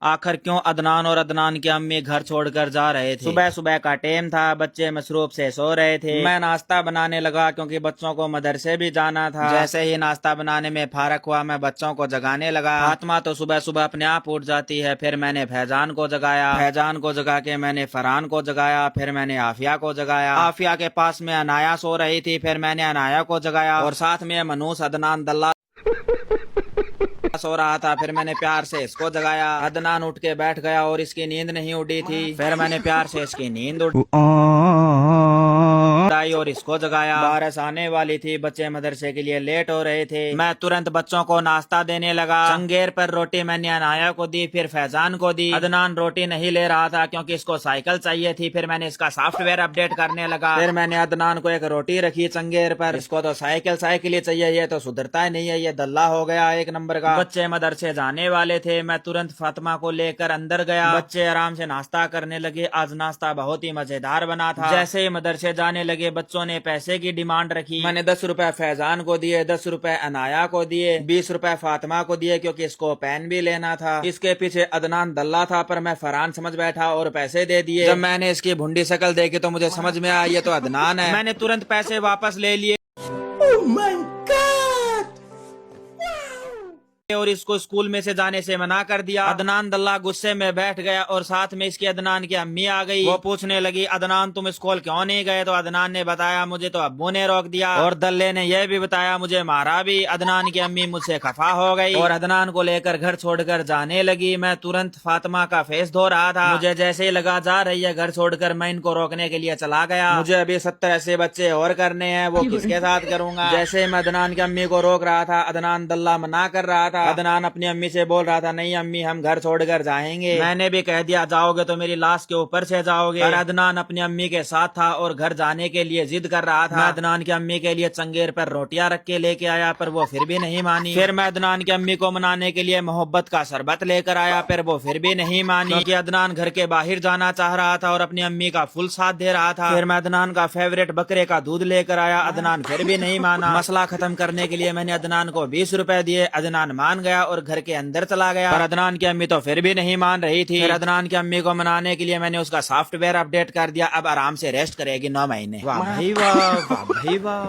आखिर क्यों अदनान और अदनान की अम्मी घर छोड़कर जा रहे थे। सुबह सुबह का टाइम था, बच्चे मसरूफ से सो रहे थे। मैं नाश्ता बनाने लगा क्योंकि बच्चों को मदरसे भी जाना था। जैसे ही नाश्ता बनाने में फारक हुआ, मैं बच्चों को जगाने लगा। फातिमा तो सुबह सुबह अपने आप उठ जाती है। फिर मैंने फैजान को जगाया, फैजान को जगा के मैंने फरहान को जगाया, फिर मैंने आफिया को जगाया। आफिया के पास में अनाया सो रही थी, फिर मैंने अनाया को जगाया और साथ में मनूस अदनान दल्ला सो रहा था। फिर मैंने प्यार से इसको जगाया। अदनान उठ के बैठ गया और इसकी नींद नहीं उड़ी थी। फिर मैंने प्यार से इसकी नींद उड़ाई और इसको जगाया। बारिश आने वाली थी, बच्चे मदरसे के लिए लेट हो रहे थे। मैं तुरंत बच्चों को नाश्ता देने लगा। चंगेर पर रोटी मैंने अनाया को दी, फिर फैजान को दी। अदनान रोटी नहीं ले रहा था क्योंकि इसको साइकिल चाहिए थी। फिर मैंने इसका सॉफ्टवेयर अपडेट करने लगा। फिर मैंने अदनान को एक रोटी रखी चंगेर पर। इसको तो साइकिल ही चाहिए, ये तो सुधरता ही नहीं है, ये दल्ला हो गया एक नंबर का। बच्चे मदरसे जाने वाले थे। मैं तुरंत फातिमा को लेकर अंदर गया। बच्चे आराम से नाश्ता करने लगे। आज नाश्ता बहुत ही मजेदार बना था। जैसे ही मदरसे जाने लगे, बच्चों ने पैसे की डिमांड रखी। मैंने 10 रुपए फैजान को दिए, 10 रुपए अनाया को दिए, 20 रुपए फातिमा को दिए क्योंकि इसको पेन भी लेना था। इसके पीछे अदनान दल्ला था, पर मैं फरहान समझ बैठा और पैसे दे दिए। जब मैंने इसकी भुंडी शक्ल देखी तो मुझे समझ में आया ये तो अदनान है। मैंने तुरंत पैसे वापस ले लिए और इसको स्कूल में से जाने से मना कर दिया। अदनान दल्ला गुस्से में बैठ गया और साथ में इसकी अदनान की अम्मी आ गई। वो पूछने लगी, अदनान तुम स्कूल क्यों नहीं गए? तो अदनान ने बताया, मुझे तो अब्बू ने रोक दिया। और दल्ले ने यह भी बताया, मुझे मारा भी। अदनान की अम्मी मुझसे खफा हो गई और अदनान को लेकर घर छोड़कर जाने लगी। मैं तुरंत फातिमा का फेस धो रहा था। मुझे जैसे ही लगा जा रही है घर छोड़कर, मैं इनको रोकने के लिए चला गया। मुझे अभी 70 ऐसे बच्चे और करने हैं, वो किसके साथ करूंगा? जैसे मैं अदनान की अम्मी को रोक रहा था, अदनान दल्ला मना कर रहा था। अदनान अपनी अम्मी से बोल रहा था, नहीं अम्मी हम घर छोड़कर जाएंगे। मैंने भी कह दिया, जाओगे तो मेरी लाश के ऊपर से जाओगे। पर अदनान अपनी अम्मी के साथ था और घर जाने के लिए जिद कर रहा था। मैं अदनान की अम्मी के लिए चंगेर पर रोटियां रख के लेके आया, पर वो फिर भी नहीं मानी। फिर मैं अदनान की अम्मी को मनाने के लिए मोहब्बत का शरबत लेकर आया, पर वो फिर भी नहीं मानी क्योंकि अदनान घर के बाहर जाना चाह रहा था और अपनी अम्मी का फुल साथ दे रहा था। फिर मैं अदनान का फेवरेट बकरे का दूध लेकर आया, अदनान फिर भी नहीं माना। मसला खत्म करने के लिए मैंने अदनान को 20 रुपए दिए। अदनान मान गया और घर के अंदर चला गया, पर अदनान की अम्मी तो फिर भी नहीं मान रही थी। फिर अदनान की अम्मी को मनाने के लिए मैंने उसका सॉफ्टवेयर अपडेट कर दिया। अब आराम से रेस्ट करेगी 9 महीने। वाह भाई वाह, वाह भाई वाह।